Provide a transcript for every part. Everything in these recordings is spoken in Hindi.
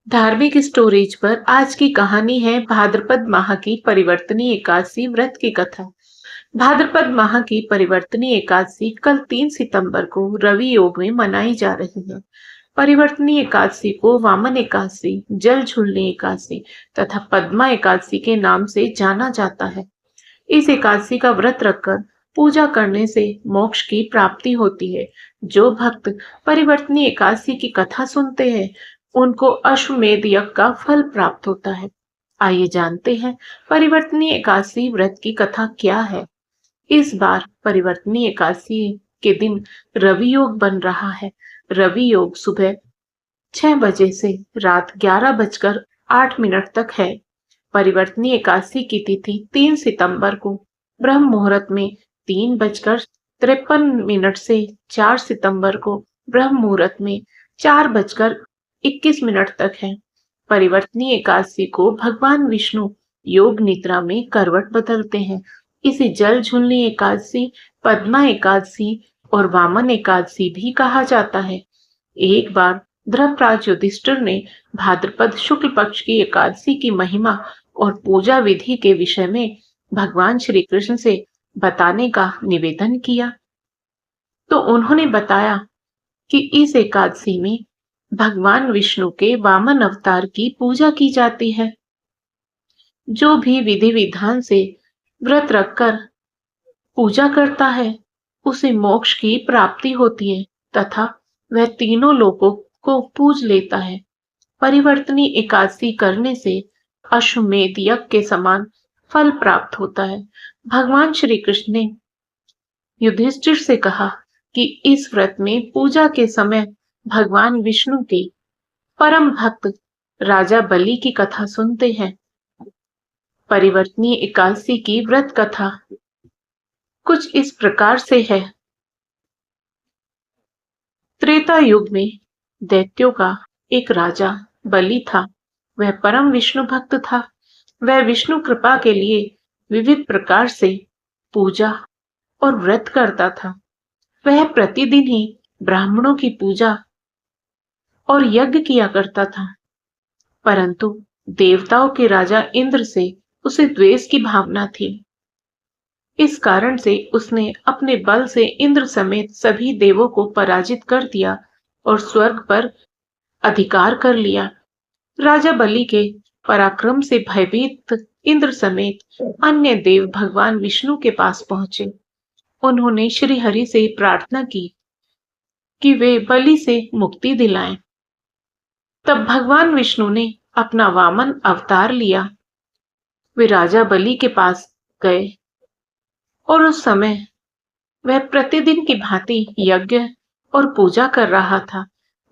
धार्मिक स्टोरेज पर आज की कहानी है भाद्रपद माह की परिवर्तनी एकादशी व्रत की कथा। भाद्रपद माह की परिवर्तनी एकादशी कल 3 सितंबर को रवि योग में मनाई जा रही है। परिवर्तनी एकादशी को वामन एकादशी, जल झूलनी एकादशी तथा पद्मा एकादशी के नाम से जाना जाता है। इस एकादशी का व्रत रखकर पूजा करने से मोक्ष की प्राप्ति होती है। जो भक्त परिवर्तनी एकादशी की कथा सुनते हैं उनको अश्वमेध यज्ञ का फल प्राप्त होता है। आइए जानते हैं परिवर्तनी एकादशी व्रत की कथा क्या है। इस बार परिवर्तनी एकादशी के दिन रवि योग बन रहा है। रवि योग सुबह 6 बजे से रात 11 बजकर 8 मिनट तक है। परिवर्तनी एकादशी की तिथि 3 सितंबर को ब्रह्म मुहूर्त में 3 बजकर 53 मिनट से 4 सितंबर को ब्रह्म मुहूर्त में 4 बजकर 21 मिनट तक है। परिवर्तनी एकादशी को भगवान विष्णु योग निद्रा में करवट बदलते हैं। इसे जल झूलनी एकादशी, पद्मा एकादशी और वामन एकादशी भी कहा जाता है। एक बार धर्मराज युधिष्ठिर ने भाद्रपद शुक्ल पक्ष की एकादशी की महिमा और पूजा विधि के विषय में भगवान श्री कृष्ण से बताने का निवेदन किया। तो उन्होंने बताया कि इस एकादशी में भगवान विष्णु के वामन अवतार की पूजा की जाती है। जो भी विधि विधान से व्रत रखकर पूजा करता है उसे मोक्ष की प्राप्ति होती है तथा वह तीनों लोकों को पूज लेता है। परिवर्तनी एकादशी करने से अश्वमेध यज्ञ के समान फल प्राप्त होता है। भगवान श्री कृष्ण ने युधिष्ठिर से कहा कि इस व्रत में पूजा के समय भगवान विष्णु के परम भक्त राजा बलि की कथा सुनते हैं। परिवर्तनी एकादशी की व्रत कथा कुछ इस प्रकार से है। त्रेता युग में दैत्यों का एक राजा बलि था। वह परम विष्णु भक्त था। वह विष्णु कृपा के लिए विविध प्रकार से पूजा और व्रत करता था। वह प्रतिदिन ही ब्राह्मणों की पूजा और यज्ञ किया करता था, परंतु देवताओं के राजा इंद्र से उसे द्वेष की भावना थी। इस कारण से उसने अपने बल से इंद्र समेत सभी देवों को पराजित कर दिया और स्वर्ग पर अधिकार कर लिया। राजा बलि के पराक्रम से भयभीत इंद्र समेत अन्य देव भगवान विष्णु के पास पहुंचे। उन्होंने श्री हरि से प्रार्थना की कि वे बलि से मुक्ति दिलाएं। तब भगवान विष्णु ने अपना वामन अवतार लिया। वे राजा बलि के पास गए और उस समय वह प्रतिदिन की भांति यज्ञ और पूजा कर रहा था।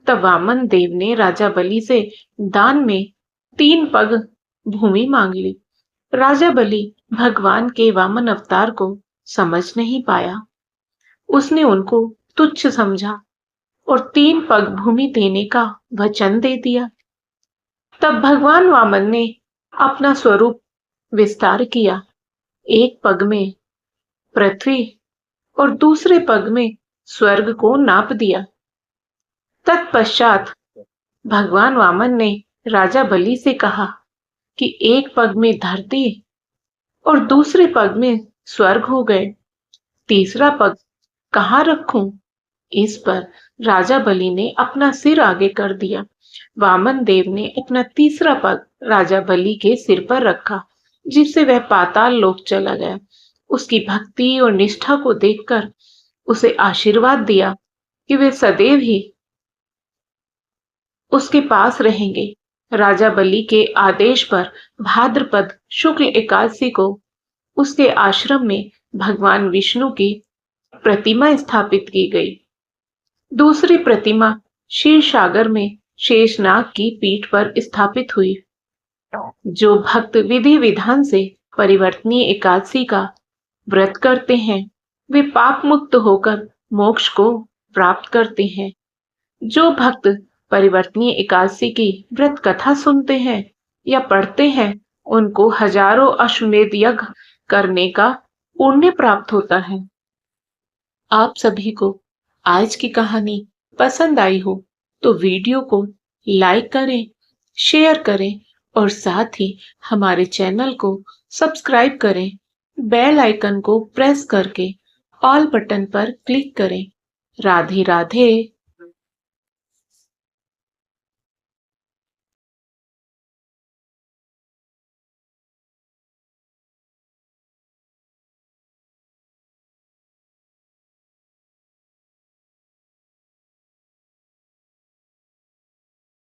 तब वामन देव ने राजा बलि से दान में 3 पग भूमि मांग ली। राजा बलि भगवान के वामन अवतार को समझ नहीं पाया। उसने उनको तुच्छ समझा और 3 पग भूमि देने का वचन दे दिया। तब भगवान वामन ने अपना स्वरूप विस्तार किया। एक पग में पृथ्वी और दूसरे पग में स्वर्ग को नाप दिया। तत्पश्चात भगवान वामन ने राजा बलि से कहा कि एक पग में धरती और दूसरे पग में स्वर्ग हो गए, तीसरा पग कहाँ रखूं? इस पर राजा बलि ने अपना सिर आगे कर दिया। वामन देव ने अपना तीसरा पग राजा बलि के सिर पर रखा, जिससे वह पाताल लोक चला गया। उसकी भक्ति और निष्ठा को देखकर उसे आशीर्वाद दिया कि वे सदैव ही उसके पास रहेंगे। राजा बलि के आदेश पर भाद्रपद शुक्ल एकादशी को उसके आश्रम में भगवान विष्णु की प्रतिमा स्थापित की गई। दूसरी प्रतिमा क्षीरसागर में शेषनाग की पीठ पर स्थापित हुई। जो भक्त विधि विधान से परिवर्तनी एकादशी का व्रत करते हैं वे पाप मुक्त होकर मोक्ष को प्राप्त करते हैं। जो भक्त परिवर्तनी एकादशी की व्रत कथा सुनते हैं या पढ़ते हैं उनको हजारों अश्वमेध यज्ञ करने का पुण्य प्राप्त होता है। आप सभी को आज की कहानी पसंद आई हो तो वीडियो को लाइक करें शेयर करें और साथ ही हमारे चैनल को सब्सक्राइब करें। बेल आइकन को प्रेस करके ऑल बटन पर क्लिक करें। राधे राधे।